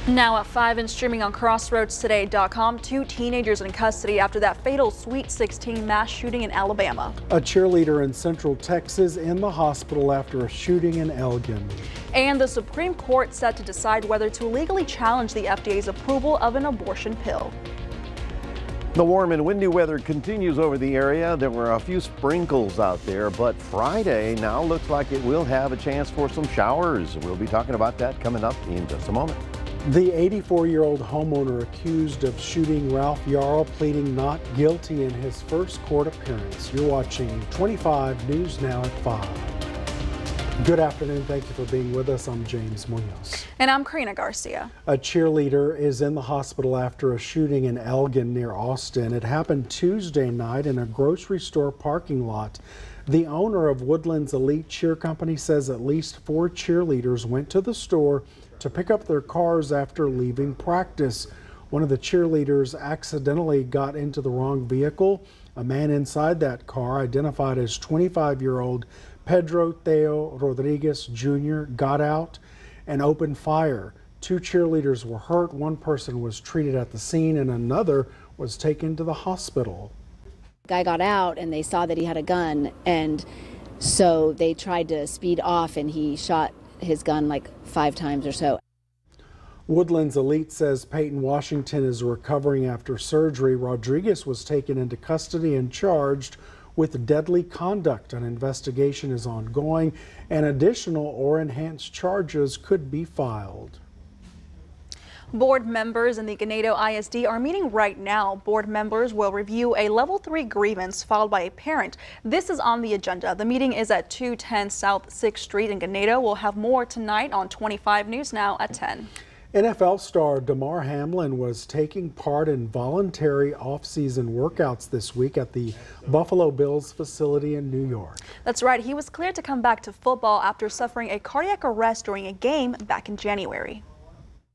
Now at 5 and streaming on crossroadstoday.com, 2 teenagers in custody after that fatal Sweet 16 mass shooting in Alabama. A cheerleader in Central Texas in the hospital after a shooting in Elgin. And the Supreme Court set to decide whether to legally challenge the FDA's approval of an abortion pill. The warm and windy weather continues over the area. There were a few sprinkles out there, but Friday now looks like it will have a chance for some showers. We'll be talking about that coming up in just a moment. The 84-year-old homeowner accused of shooting Ralph Yarl pleading not guilty in his first court appearance. You're watching 25 News Now at 5. Good afternoon. Thank you for being with us. I'm James Munoz. And I'm Karina Garcia. A cheerleader is in the hospital after a shooting in Elgin near Austin. It happened Tuesday night in a grocery store parking lot. The owner of Woodlands Elite Cheer Company says at least 4 cheerleaders went to the store to pick up their cars after leaving practice. One of the cheerleaders accidentally got into the wrong vehicle. A man inside that car, identified as 25-year-old Pedro Theo Rodriguez Jr., got out and opened fire. 2 cheerleaders were hurt. 1 person was treated at the scene and another was taken to the hospital. The guy got out and they saw that he had a gun, and so they tried to speed off and he shot his gun like 5 times or so. Woodlands Elite says Peyton Washington is recovering after surgery. Rodriguez was taken into custody and charged with deadly conduct. An investigation is ongoing and additional or enhanced charges could be filed. Board members in the Ganado ISD are meeting right now. Board members will review a level 3 grievance filed by a parent. This is on the agenda. The meeting is at 210 South 6th Street in Ganado. We'll have more tonight on 25 News Now at 10. NFL star Damar Hamlin was taking part in voluntary off-season workouts this week at the Buffalo Bills facility in New York. That's right. He was cleared to come back to football after suffering a cardiac arrest during a game back in January.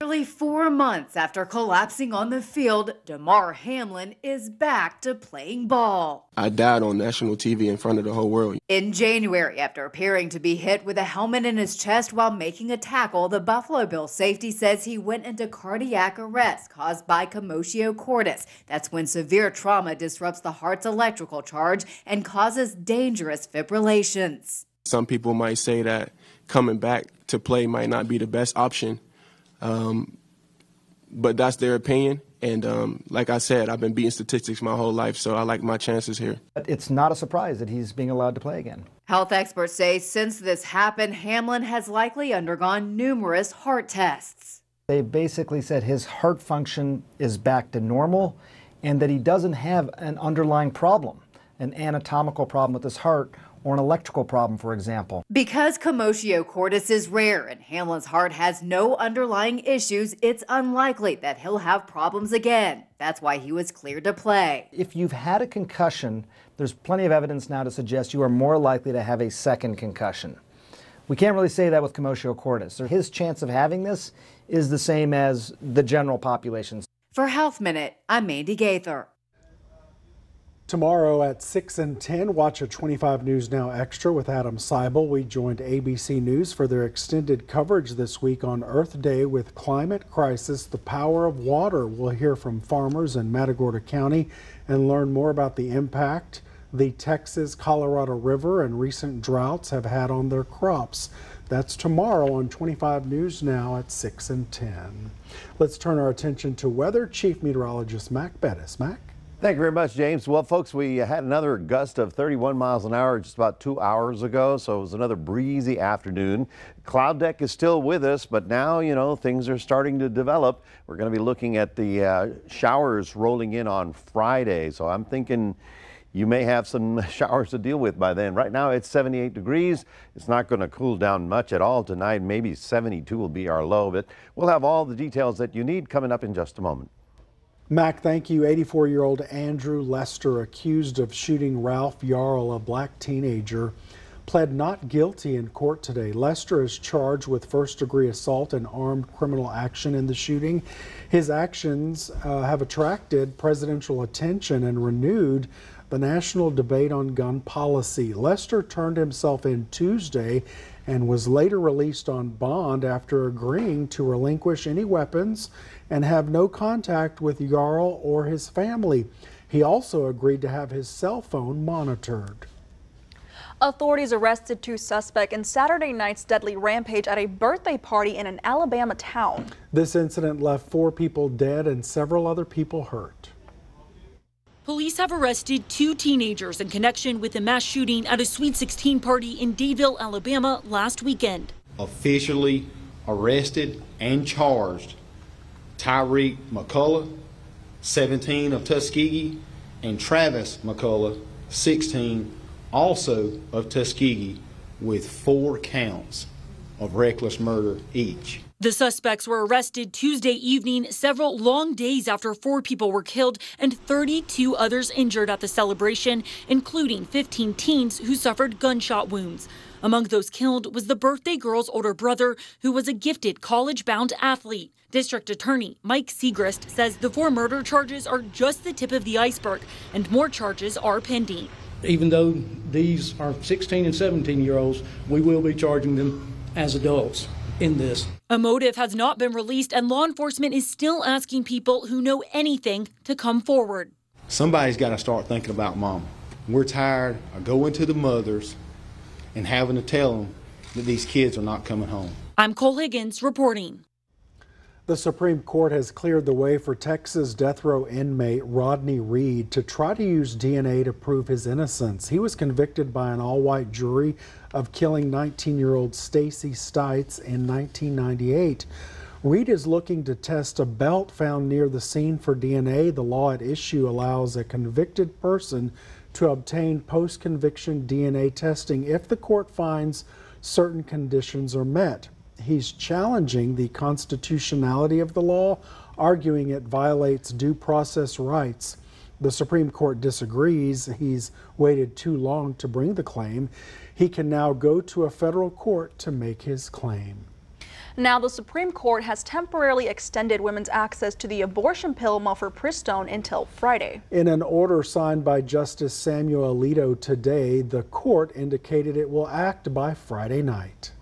Nearly 4 months after collapsing on the field, Damar Hamlin is back to playing ball. I died on national TV in front of the whole world. In January, after appearing to be hit with a helmet in his chest while making a tackle, the Buffalo Bills safety says he went into cardiac arrest caused by commotio cordis. That's when severe trauma disrupts the heart's electrical charge and causes dangerous fibrillations. Some people might say that coming back to play might not be the best option. But that's their opinion. And like I said, I've been beating statistics my whole life, so I like my chances here. It's not a surprise that he's being allowed to play again. Health experts say since this happened, Hamlin has likely undergone numerous heart tests. They basically said his heart function is back to normal and that he doesn't have an underlying problem, an anatomical problem with his heart, or an electrical problem, for example. Because commotio cordis is rare and Hamlin's heart has no underlying issues, it's unlikely that he'll have problems again. That's why he was cleared to play. If you've had a concussion, there's plenty of evidence now to suggest you are more likely to have a second concussion. We can't really say that with commotio cordis. His chance of having this is the same as the general population. For Health Minute, I'm Mandy Gaither. Tomorrow at 6 and 10, watch a 25 News Now Extra with Adam Seibel. We joined ABC News for their extended coverage this week on Earth Day with Climate Crisis, the Power of Water. We'll hear from farmers in Matagorda County and learn more about the impact the Texas-Colorado River and recent droughts have had on their crops. That's tomorrow on 25 News Now at 6 and 10. Let's turn our attention to weather. Chief Meteorologist Mac Bettis. Mac? Thank you very much, James. Well, folks, we had another gust of 31 miles an hour just about 2 hours ago, so it was another breezy afternoon. Cloud deck is still with us, but now, you know, things are starting to develop. We're going to be looking at the showers rolling in on Friday, so I'm thinking you may have some showers to deal with by then. Right now, it's 78 degrees. It's not going to cool down much at all tonight. Maybe 72 will be our low, but we'll have all the details that you need coming up in just a moment. Mac, thank you. 84-year-old Andrew Lester, accused of shooting Ralph Yarl, a black teenager, pled not guilty in court today. Lester is charged with first-degree assault and armed criminal action in the shooting. His actions have attracted presidential attention and renewed the national debate on gun policy. Lester turned himself in Tuesday and was later released on bond after agreeing to relinquish any weapons and have no contact with Jarl or his family. He also agreed to have his cell phone monitored. Authorities arrested 2 suspects in Saturday night's deadly rampage at a birthday party in an Alabama town. This incident left 4 people dead and several other people hurt. Police have arrested 2 teenagers in connection with a mass shooting at a Sweet 16 party in Dadeville, Alabama last weekend. Officially arrested and charged Tyreek McCullough, 17 of Tuskegee, and Travis McCullough, 16, also of Tuskegee, with 4 counts of reckless murder each. The suspects were arrested Tuesday evening, several long days after 4 people were killed and 32 others injured at the celebration, including 15 teens who suffered gunshot wounds. Among those killed was the birthday girl's older brother, who was a gifted college-bound athlete. District Attorney Mike Segrist says the 4 murder charges are just the tip of the iceberg and more charges are pending. Even though these are 16 and 17-year-olds, we will be charging them as adults in this. A motive has not been released, and law enforcement is still asking people who know anything to come forward. Somebody's got to start thinking about mom. We're tired of going to the mothers and having to tell them that these kids are not coming home. I'm Cole Higgins reporting. The Supreme Court has cleared the way for Texas death row inmate Rodney Reed to try to use DNA to prove his innocence. He was convicted by an all-white jury of killing 19-year-old Stacy Stites in 1998. Reed is looking to test a belt found near the scene for DNA. The law at issue allows a convicted person to obtain post-conviction DNA testing if the court finds certain conditions are met. He's challenging the constitutionality of the law, arguing it violates due process rights. The Supreme Court disagrees. He's waited too long to bring the claim. He can now go to a federal court to make his claim. Now, the Supreme Court has temporarily extended women's access to the abortion pill mifepristone until Friday. In an order signed by Justice Samuel Alito today, the court indicated it will act by Friday night.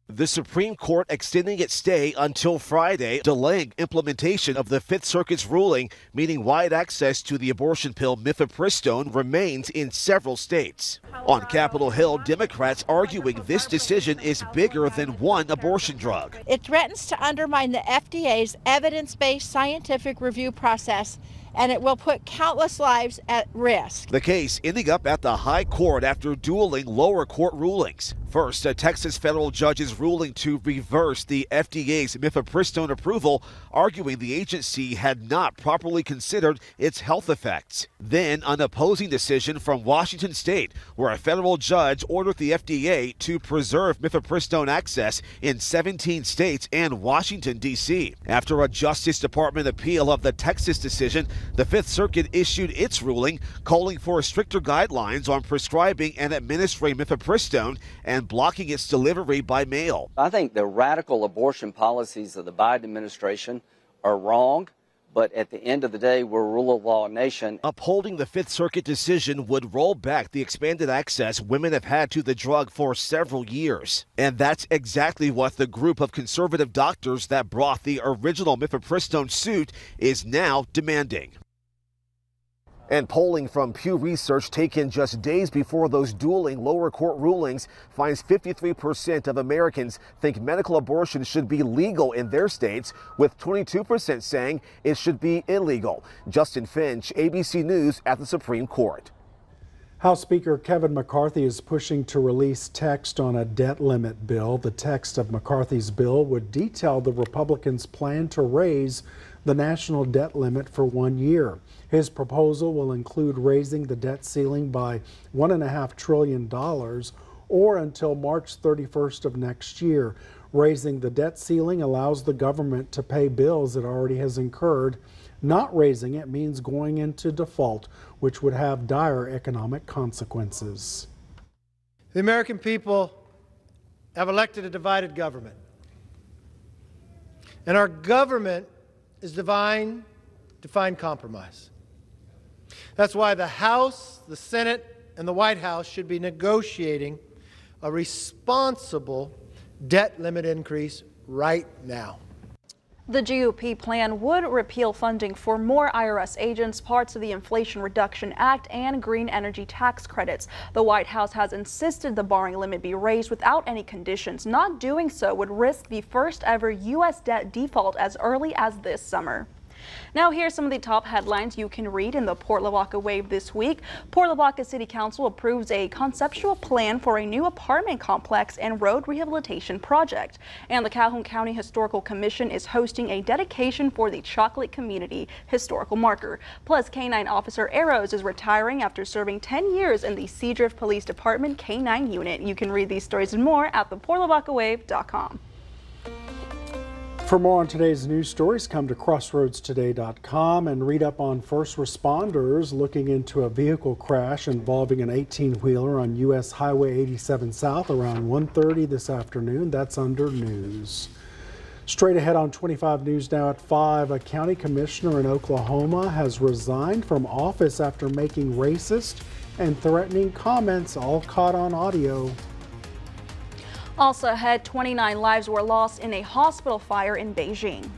The Supreme Court extending its stay until Friday, delaying implementation of the Fifth Circuit's ruling, meaning wide access to the abortion pill mifepristone remains in several states. On Capitol Hill, Democrats arguing this decision is bigger than one abortion drug. It threatens to undermine the FDA's evidence-based scientific review process, and it will put countless lives at risk. The case ending up at the high court after dueling lower court rulings. First, a Texas federal judge's ruling to reverse the FDA's mifepristone approval, arguing the agency had not properly considered its health effects. Then, an opposing decision from Washington State, where a federal judge ordered the FDA to preserve mifepristone access in 17 states and Washington, D.C. After a Justice Department appeal of the Texas decision, the Fifth Circuit issued its ruling calling for stricter guidelines on prescribing and administering mifepristone and blocking its delivery by mail. I think the radical abortion policies of the Biden administration are wrong, but at the end of the day, we're a rule of law nation. Upholding the Fifth Circuit decision would roll back the expanded access women have had to the drug for several years. And that's exactly what the group of conservative doctors that brought the original mifepristone suit is now demanding. And polling from Pew Research taken just days before those dueling lower court rulings finds 53% of Americans think medical abortion should be legal in their states, with 22% saying it should be illegal. Justin Finch, ABC News at the Supreme Court. House Speaker Kevin McCarthy is pushing to release text on a debt limit bill. The text of McCarthy's bill would detail the Republicans' plan to raise the national debt limit for 1 year. His proposal will include raising the debt ceiling by $1.5 trillion or until March 31st of next year. Raising the debt ceiling allows the government to pay bills it already has incurred. Not raising it means going into default, which would have dire economic consequences. The American people have elected a divided government. And our government is designed to find compromise. That's why the House, the Senate, and the White House should be negotiating a responsible debt limit increase right now. The GOP plan would repeal funding for more IRS agents, parts of the Inflation Reduction Act, and green energy tax credits. The White House has insisted the borrowing limit be raised without any conditions. Not doing so would risk the first ever U.S. debt default as early as this summer. Now here's some of the top headlines you can read in the Port Lavaca Wave this week. Port Lavaca City Council approves a conceptual plan for a new apartment complex and road rehabilitation project. And the Calhoun County Historical Commission is hosting a dedication for the Chocolate Community historical marker. Plus, K-9 Officer Arrows is retiring after serving 10 years in the Seadrift Police Department K-9 unit. You can read these stories and more at theportlavacawave.com. For more on today's news stories, come to crossroadstoday.com and read up on first responders looking into a vehicle crash involving an 18-wheeler on U.S. Highway 87 South around 1:30 this afternoon. That's under news. Straight ahead on 25 News Now at 5, a county commissioner in Oklahoma has resigned from office after making racist and threatening comments, all caught on audio. Also ahead, 29 lives were lost in a hospital fire in Beijing.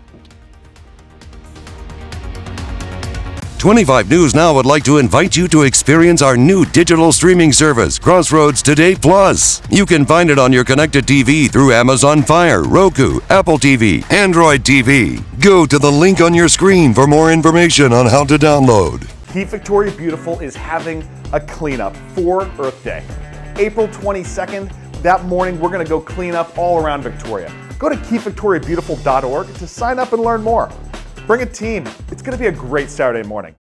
25 News Now would like to invite you to experience our new digital streaming service, Crossroads Today Plus. You can find it on your connected TV through Amazon Fire, Roku, Apple TV, Android TV. Go to the link on your screen for more information on how to download. Keep Victoria Beautiful is having a cleanup for Earth Day. April 22nd, that morning, we're going to go clean up all around Victoria. Go to keepvictoriabeautiful.org to sign up and learn more. Bring a team. It's going to be a great Saturday morning.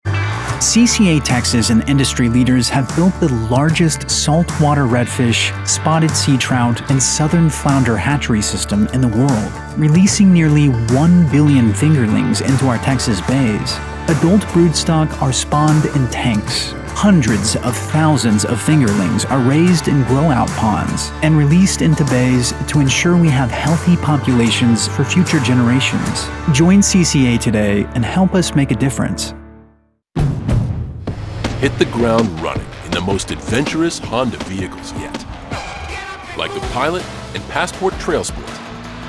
CCA Texas and industry leaders have built the largest saltwater redfish, spotted sea trout, and southern flounder hatchery system in the world, releasing nearly 1 billion fingerlings into our Texas bays. Adult broodstock are spawned in tanks. Hundreds of thousands of fingerlings are raised in grow-out ponds and released into bays to ensure we have healthy populations for future generations. Join CCA today and help us make a difference. Hit the ground running in the most adventurous Honda vehicles yet. Like the Pilot and Passport Trail Sport,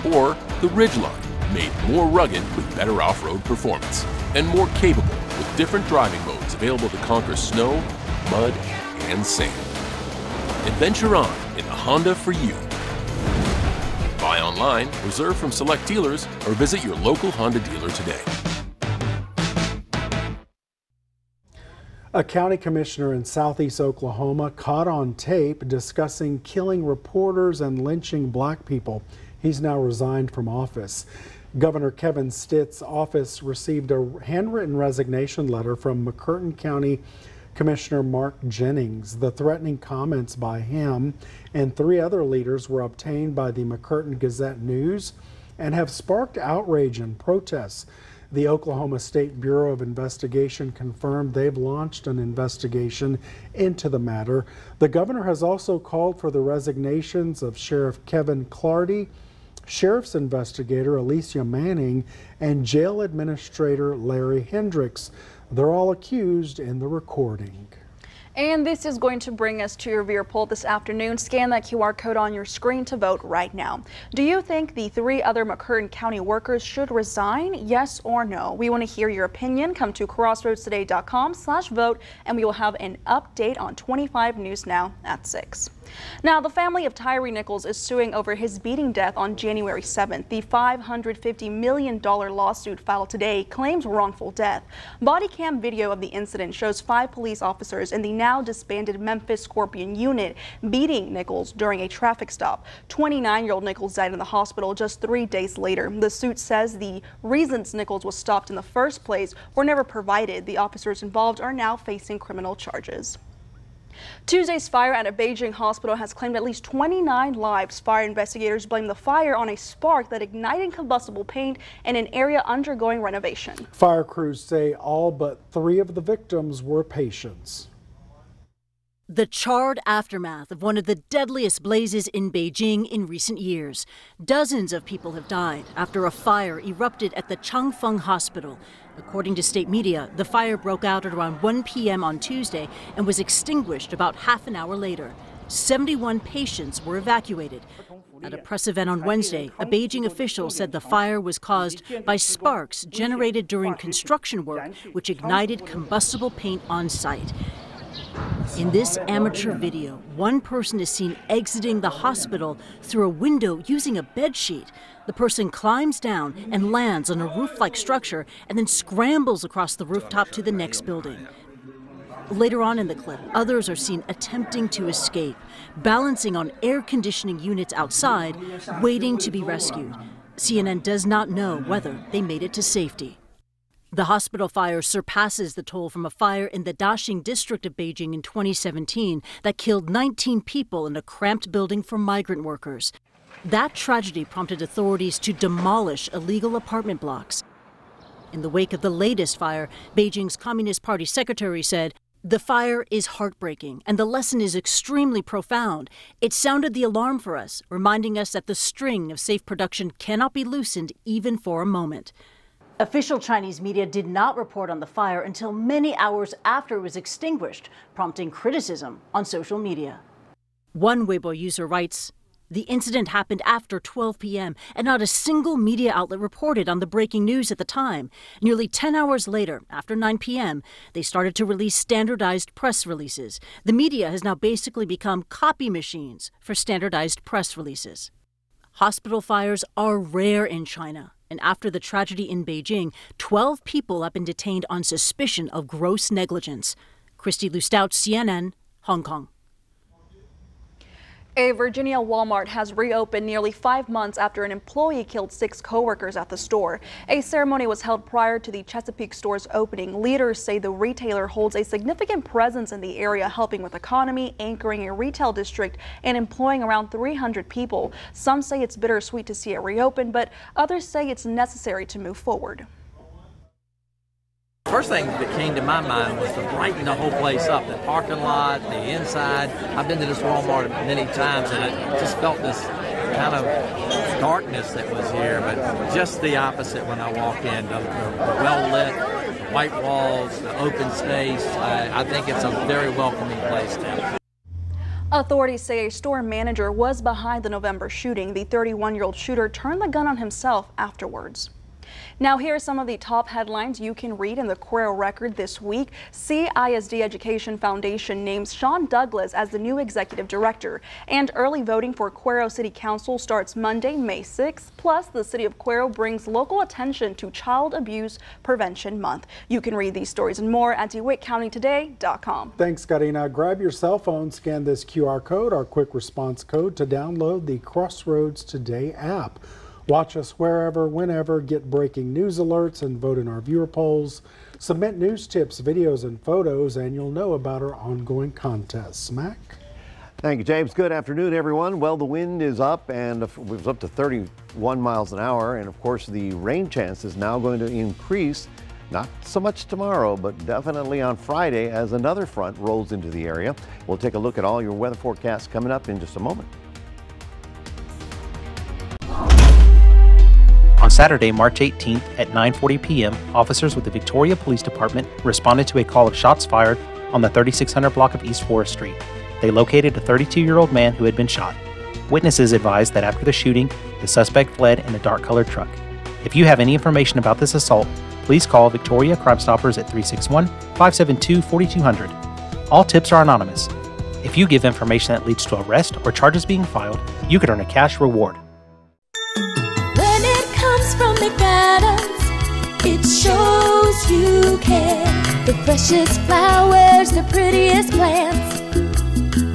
or the Ridgeline, made more rugged with better off-road performance, and more capable with different driving modes available to conquer snow, mud, and sand. Adventure on in the Honda for you. Buy online, reserve from select dealers, or visit your local Honda dealer today. A county commissioner in southeast Oklahoma caught on tape discussing killing reporters and lynching black people. He's now resigned from office. Governor Kevin Stitt's office received a handwritten resignation letter from McCurtain County Commissioner Mark Jennings. The threatening comments by him and 3 other leaders were obtained by the McCurtain Gazette-News and have sparked outrage and protests. The Oklahoma State Bureau of Investigation confirmed they've launched an investigation into the matter. The governor has also called for the resignations of Sheriff Kevin Clardy, Sheriff's investigator Alicia Manning, and jail administrator Larry Hendricks. They're all accused in the recording. And this is going to bring us to your viewer poll this afternoon. Scan that QR code on your screen to vote right now. Do you think the 3 other McCurtain County workers should resign? Yes or no? We want to hear your opinion. Come to crossroadstoday.com/vote and we will have an update on 25 News Now at 6. Now, the family of Tyree Nichols is suing over his beating death on January 7th. The $550 million lawsuit filed today claims wrongful death. Body cam video of the incident shows 5 police officers in the now disbanded Memphis Scorpion unit beating Nichols during a traffic stop. 29-year-old Nichols died in the hospital just 3 days later. The suit says the reasons Nichols was stopped in the first place were never provided. The officers involved are now facing criminal charges. Tuesday's fire at a Beijing hospital has claimed at least 29 lives. Fire investigators blame the fire on a spark that ignited combustible paint in an area undergoing renovation. Fire crews say all but 3 of the victims were patients. The charred aftermath of one of the deadliest blazes in Beijing in recent years. Dozens of people have died after a fire erupted at the Changfeng Hospital. According to state media, the fire broke out at around 1 p.m. on Tuesday and was extinguished about half an hour later. 71 patients were evacuated. At a press event on Wednesday, a Beijing official said the fire was caused by sparks generated during construction work, which ignited combustible paint on site. In this amateur video, one person is seen exiting the hospital through a window using a bedsheet. The person climbs down and lands on a roof-like structure and then scrambles across the rooftop to the next building. Later on in the clip, others are seen attempting to escape, balancing on air conditioning units outside, waiting to be rescued. CNN does not know whether they made it to safety. The hospital fire surpasses the toll from a fire in the Daxing district of Beijing in 2017 that killed 19 people in a cramped building for migrant workers. That tragedy prompted authorities to demolish illegal apartment blocks. In the wake of the latest fire, Beijing's Communist Party secretary said, "The fire is heartbreaking, and the lesson is extremely profound. It sounded the alarm for us, reminding us that the string of safe production cannot be loosened even for a moment." Official Chinese media did not report on the fire until many hours after it was extinguished, prompting criticism on social media. One Weibo user writes, "The incident happened after 12 p.m. and not a single media outlet reported on the breaking news at the time. Nearly 10 hours later, after 9 p.m., they started to release standardized press releases. The media has now basically become copy machines for standardized press releases." Hospital fires are rare in China, and after the tragedy in Beijing, 12 people have been detained on suspicion of gross negligence. Christy Lustout, CNN, Hong Kong. A Virginia Walmart has reopened nearly 5 months after an employee killed 6 co-workers at the store. A ceremony was held prior to the Chesapeake store's opening. Leaders say the retailer holds a significant presence in the area, helping with economy, anchoring a retail district, and employing around 300 people. Some say it's bittersweet to see it reopen, but others say it's necessary to move forward. First thing that came to my mind was to brighten the whole place up, the parking lot, the inside. I've been to this Walmart many times, and I just felt this kind of darkness that was here, but just the opposite when I walk in. The well-lit, the white walls, the open space. I think it's a very welcoming place now. Authorities say a store manager was behind the November shooting. The 31-year-old shooter turned the gun on himself afterwards. Now, here are some of the top headlines you can read in the Cuero Record this week. CISD Education Foundation names Sean Douglas as the new executive director. And early voting for Cuero City Council starts Monday, May 6th. Plus, the city of Cuero brings local attention to Child Abuse Prevention Month. You can read these stories and more at DeWittCountyToday.com. Thanks, Karina. Grab your cell phone, scan this QR code, our quick response code, to download the Crossroads Today app. Watch us wherever, whenever, get breaking news alerts, and vote in our viewer polls. Submit news tips, videos, and photos, and you'll know about our ongoing contests. Mac? Thank you, James. Good afternoon, everyone. Well, the wind is up, and it was up to 31 miles an hour. And, of course, the rain chance is now going to increase, not so much tomorrow, but definitely on Friday as another front rolls into the area. We'll take a look at all your weather forecasts coming up in just a moment. On Saturday, March 18th at 9:40 p.m., officers with the Victoria Police Department responded to a call of shots fired on the 3600 block of East Forest Street. They located a 32-year-old man who had been shot. Witnesses advised that after the shooting, the suspect fled in a dark-colored truck. If you have any information about this assault, please call Victoria Crime Stoppers at 361-572-4200. All tips are anonymous. If you give information that leads to arrest or charges being filed, you could earn a cash reward. From McAdams, it shows you care. The freshest flowers, the prettiest plants,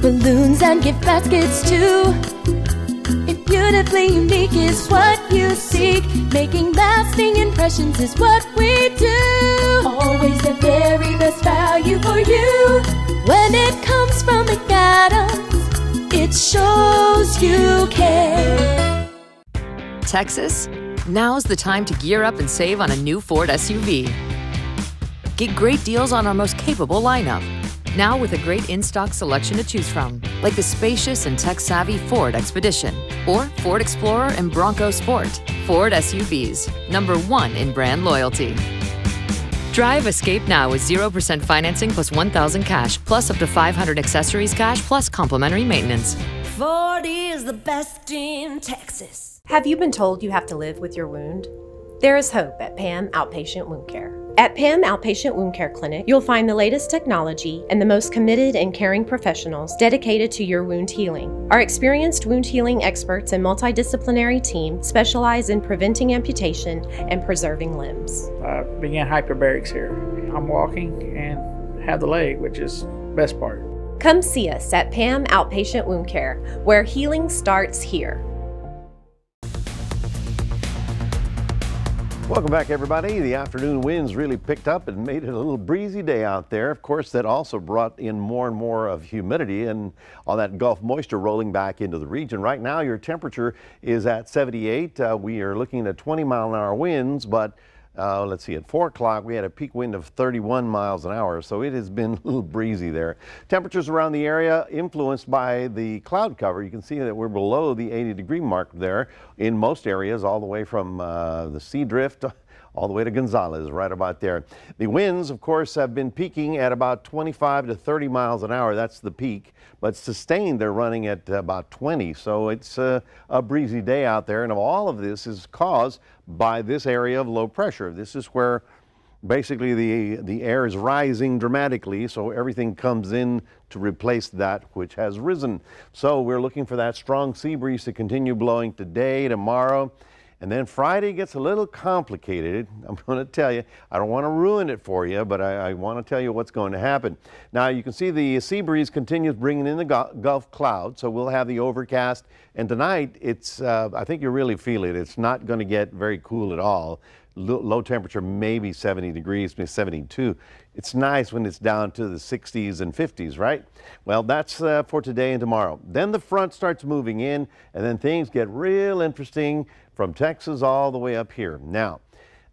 balloons and gift baskets too. If beautifully unique is what you seek, making lasting impressions is what we do. Always the very best value for you. When it comes from McAdams, it shows you care. Texas? Now's the time to gear up and save on a new Ford SUV. Get great deals on our most capable lineup. Now with a great in-stock selection to choose from, like the spacious and tech-savvy Ford Expedition or Ford Explorer and Bronco Sport. Ford SUVs, #1 in brand loyalty. Drive Escape now with 0% financing plus $1,000 cash, plus up to $500 accessories cash, plus complimentary maintenance. Ford is the best in Texas. Have you been told you have to live with your wound? There is hope at PAM Outpatient Wound Care. At PAM Outpatient Wound Care Clinic, you'll find the latest technology and the most committed and caring professionals dedicated to your wound healing. Our experienced wound healing experts and multidisciplinary team specialize in preventing amputation and preserving limbs. I began hyperbarics here. I'm walking and have the leg, which is the best part. Come see us at PAM Outpatient Wound Care, where healing starts here. Welcome back, everybody. The afternoon winds really picked up and made it a little breezy day out there. Of course, that also brought in more and more of humidity and all that Gulf moisture rolling back into the region. Right now, your temperature is at 78. We are looking at 20-mile-an-hour winds, but let's see, at 4 o'clock, we had a peak wind of 31 miles an hour, so it has been a little breezy there. Temperatures around the area influenced by the cloud cover. You can see that we're below the 80-degree mark there in most areas, all the way from the Sea Drift all the way to Gonzales, right about there. The winds, of course, have been peaking at about 25 to 30 miles an hour. That's the peak, but sustained, they're running at about 20. So it's a breezy day out there, and all of this is caused by this area of low pressure. This is where basically the air is rising dramatically, so everything comes in to replace that which has risen. So we're looking for that strong sea breeze to continue blowing today, tomorrow. And then Friday gets a little complicated. I'm going to tell you, I don't want to ruin it for you, but I want to tell you what's going to happen. Now, you can see the sea breeze continues bringing in the Gulf cloud, so we'll have the overcast. And tonight, it's, I think you really feel it. It's not going to get very cool at all. Low temperature, maybe 70 degrees, maybe 72. It's nice when it's down to the 60s and 50s, right? Well, that's for today and tomorrow. Then the front starts moving in, and then things get real interesting from Texas all the way up here. Now,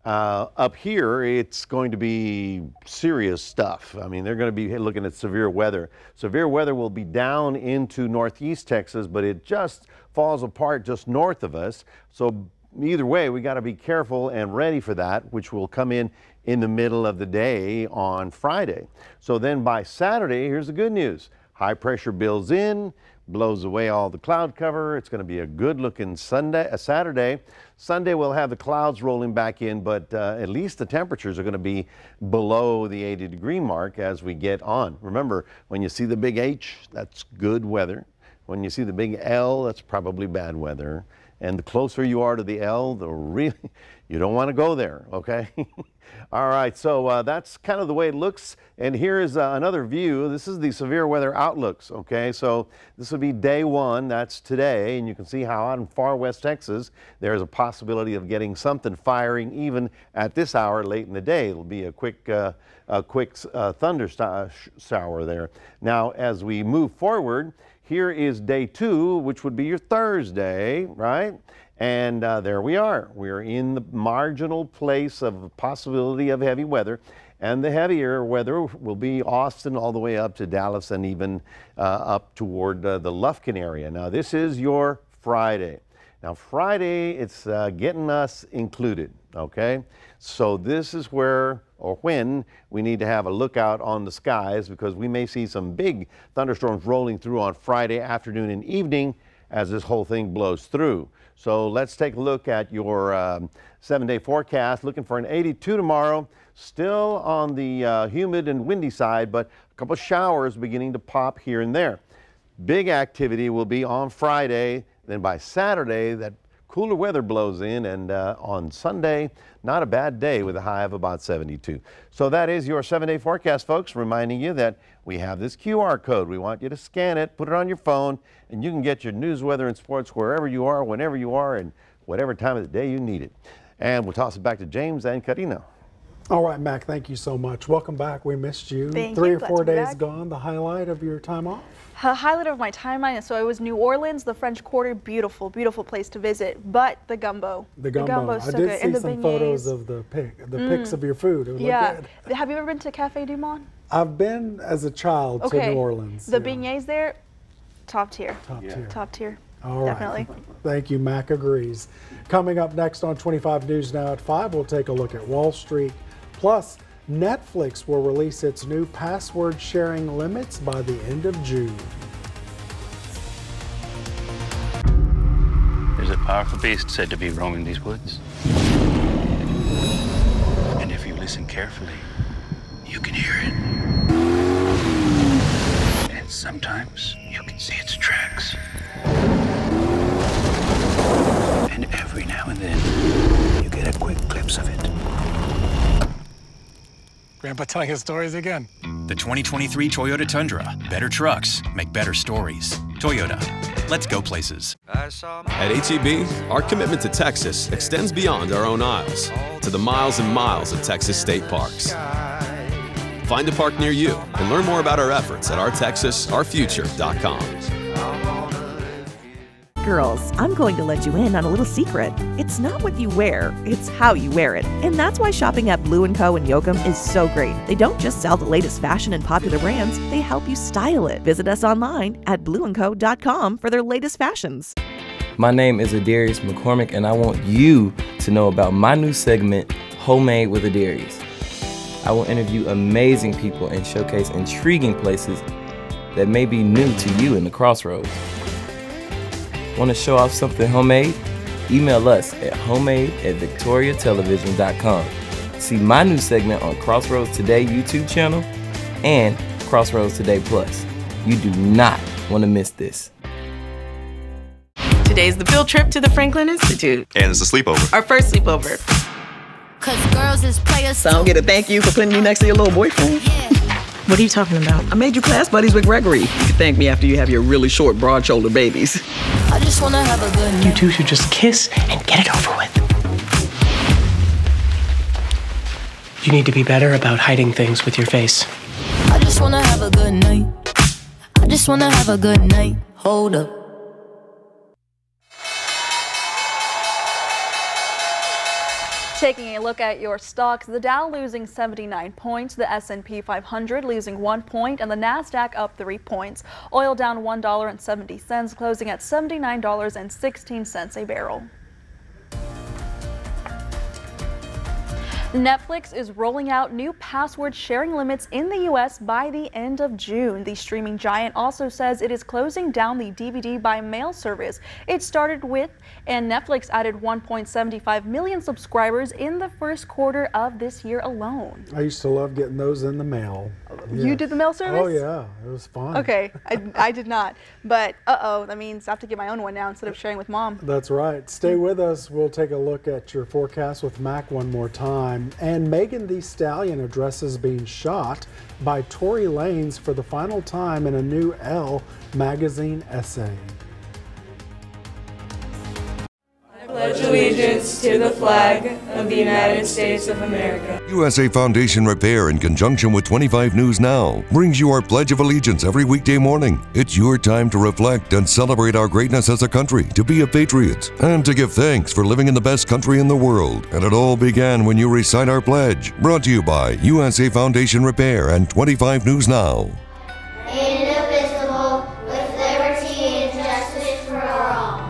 up here, it's going to be serious stuff. I mean, they're going to be looking at severe weather. Severe weather will be down into northeast Texas, but it just falls apart just north of us. So either way, we got to be careful and ready for that, which will come in the middle of the day on Friday. So then by Saturday, here's the good news. High pressure builds in, blows away all the cloud cover. It's going to be a good looking Saturday. Sunday we'll have the clouds rolling back in, but at least the temperatures are going to be below the 80-degree mark as we get on. Remember, when you see the big H, that's good weather. When you see the big L, that's probably bad weather. And the closer you are to the L, the really, you don't want to go there, okay? All right, so that's kind of the way it looks. And here is another view. This is the severe weather outlooks, okay? So this would be day one, that's today. And you can see how out in far west Texas, there's a possibility of getting something firing even at this hour late in the day. It'll be a quick thunder shower there. Now, as we move forward, here is day two, which would be your Thursday, right? And there we are. We're in the marginal place of possibility of heavy weather. And the heavier weather will be Austin all the way up to Dallas and even up toward the Lufkin area. Now, this is your Friday. Now, Friday, it's getting us included, okay? So this is where or when we need to have a lookout on the skies, because we may see some big thunderstorms rolling through on Friday afternoon and evening as this whole thing blows through. So let's take a look at your 7-day forecast. Looking for an 82 tomorrow, still on the humid and windy side, but a couple of showers beginning to pop here and there. Big activity will be on Friday. Then by Saturday, that cooler weather blows in, and on Sunday, not a bad day with a high of about 72. So that is your 7-day forecast, folks, reminding you that we have this QR code. We want you to scan it, put it on your phone, and you can get your news, weather, and sports wherever you are, whenever you are, and whatever time of the day you need it. And we'll toss it back to James and Karina. All right, Mac, thank you so much. Welcome back. We missed you. Thank you. 3 or or 4 days gone. The highlight of your time off? Highlight of my timeline, so it was New Orleans, the French Quarter, beautiful, beautiful place to visit, but the gumbo. The gumbo. So I did see some photos of the pics of your food. It looked good. Have you ever been to Café Du Monde? I've been as a child to New Orleans. The beignets there, top tier. Top tier. Top tier. All Definitely. Right. Thank you, Mac agrees. Coming up next on 25 News Now at 5, we'll take a look at Wall Street. Plus, Netflix will release its new password sharing limits by the end of June. There's a powerful beast said to be roaming these woods. And if you listen carefully, you can hear it. And sometimes you can see its tracks. And every now and then, you get a quick glimpse of it. Grandpa telling his stories again. The 2023 Toyota Tundra. Better trucks make better stories. Toyota. Let's go places. At HEB, our commitment to Texas extends beyond our own aisles to the miles and miles of Texas state parks. Find a park near you and learn more about our efforts at ourtexasourfuture.com. Girls, I'm going to let you in on a little secret. It's not what you wear, it's how you wear it. And that's why shopping at Blue & Co. in Yoakum is so great. They don't just sell the latest fashion and popular brands, they help you style it. Visit us online at blueandco.com for their latest fashions. My name is Adarius McCormick, and I want you to know about my new segment, Homemade with Adarius. I will interview amazing people and showcase intriguing places that may be new to you in the Crossroads. Want to show off something homemade? Email us at homemade@victoriatelevision.com. See my new segment on Crossroads Today YouTube channel and Crossroads Today Plus. You do not want to miss this. Today's the field trip to the Franklin Institute. And it's a sleepover. Our first sleepover. Cause girls is players. So I don't get a thank you for putting me next to your little boyfriend. Yeah. What are you talking about? I made you class buddies with Gregory. You can thank me after you have your really short, broad-shouldered babies. I just wanna have a good night. You two should just kiss and get it over with. You need to be better about hiding things with your face. I just wanna have a good night. I just wanna have a good night. Hold up. Taking a look at your stocks, the Dow losing 79 points, the S&P 500 losing 1 point, and the Nasdaq up 3 points. Oil down $1.70, closing at $79.16 a barrel. Netflix is rolling out new password sharing limits in the U.S. by the end of June. The streaming giant also says it is closing down the DVD by mail service it started with, and Netflix added 1.75 million subscribers in the first quarter of this year alone. I used to love getting those in the mail. You did the mail service? Oh yeah, it was fun. Okay, I did not, but that means I have to get my own one now instead of sharing with Mom. That's right. Stay with us. We'll take a look at your forecast with Mac one more time. And Megan Thee Stallion addresses being shot by Tory Lanez for the final time in a new Elle magazine essay. I pledge allegiance to the flag of the United States of America. USA Foundation Repair, in conjunction with 25 News Now, brings you our Pledge of Allegiance every weekday morning. It's your time to reflect and celebrate our greatness as a country, to be a patriot, and to give thanks for living in the best country in the world. And it all began when you recite our pledge. Brought to you by USA Foundation Repair and 25 News Now. Indivisible, with liberty and justice for all.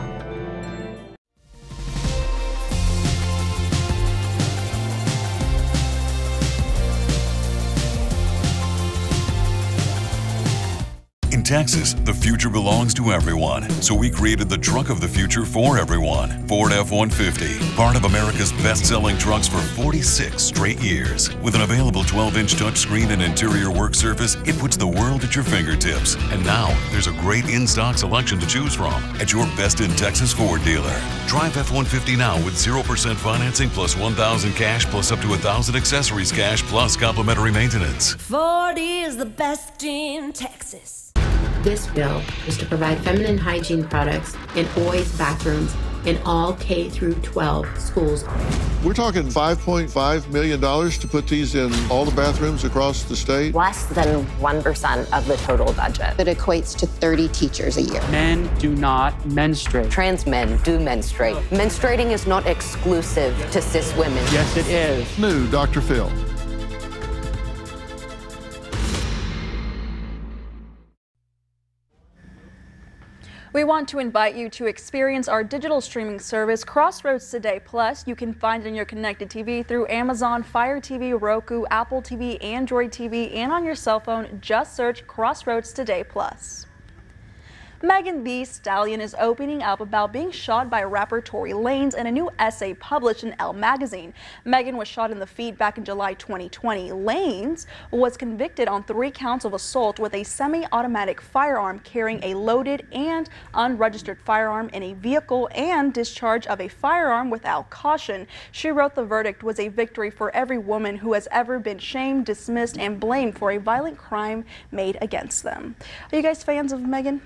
In Texas, the future belongs to everyone, so we created the truck of the future for everyone. Ford F-150, part of America's best-selling trucks for 46 straight years. With an available 12-inch touchscreen and interior work surface, it puts the world at your fingertips. And now, there's a great in-stock selection to choose from at your best in Texas Ford dealer. Drive F-150 now with 0% financing plus $1,000 cash plus up to $1,000 accessories cash plus complimentary maintenance. Ford is the best in Texas. This bill is to provide feminine hygiene products in boys' bathrooms in all K through 12 schools. We're talking $5.5 million to put these in all the bathrooms across the state. Less than 1% of the total budget. It equates to 30 teachers a year. Men do not menstruate. Trans men do menstruate. Menstruating is not exclusive to cis women. Yes, it is. New Dr. Phil. We want to invite you to experience our digital streaming service, Crossroads Today Plus. You can find it in your connected TV through Amazon, Fire TV, Roku, Apple TV, Android TV, and on your cell phone. Just search Crossroads Today Plus. Megan Thee Stallion is opening up about being shot by rapper Tory Lanez in a new essay published in Elle magazine. Megan was shot in the feet back in July 2020. Lanez was convicted on 3 counts of assault with a semi-automatic firearm carrying a loaded and unregistered firearm in a vehicle and discharge of a firearm without caution. She wrote the verdict was a victory for every woman who has ever been shamed, dismissed, and blamed for a violent crime made against them. Are you guys fans of Megan?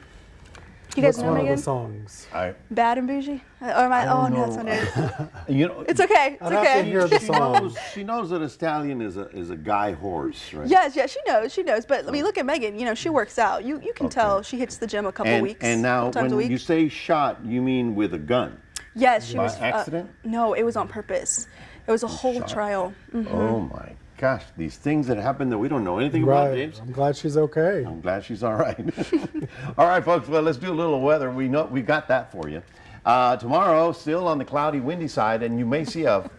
You guys know Megan? One of the songs? Bad and Bougie? Or am I? Oh no, that's not it. You know, it's okay. It's okay. Hear the song. She knows that a stallion is a guy horse, right? Yes, she knows. She knows. But I mean, look at Megan. You know, she works out. You can tell she hits the gym a couple weeks. And now, when you say shot, you mean with a gun? Yes, she was. By accident? No, it was on purpose. It was a whole trial. Oh my gosh, these things that happen that we don't know anything about, James. I'm glad she's okay. I'm glad she's all right. All right, folks, well, let's do a little weather. We got that for you. Tomorrow, still on the cloudy, windy side, and you may see a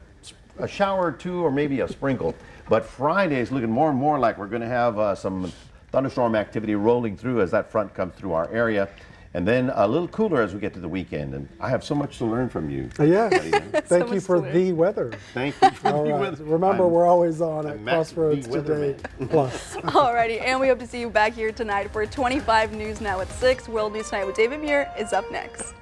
shower or two or maybe a sprinkle. But Friday is looking more and more like we're going to have some thunderstorm activity rolling through as that front comes through our area. And then a little cooler as we get to the weekend. And I have so much to learn from you. Yeah. Thank you for the weather. Thank you for the weather. Remember, we're always on at Crossroads Today Plus. Alrighty, and we hope to see you back here tonight for 25 News Now at 6. World News Tonight with David Muir is up next.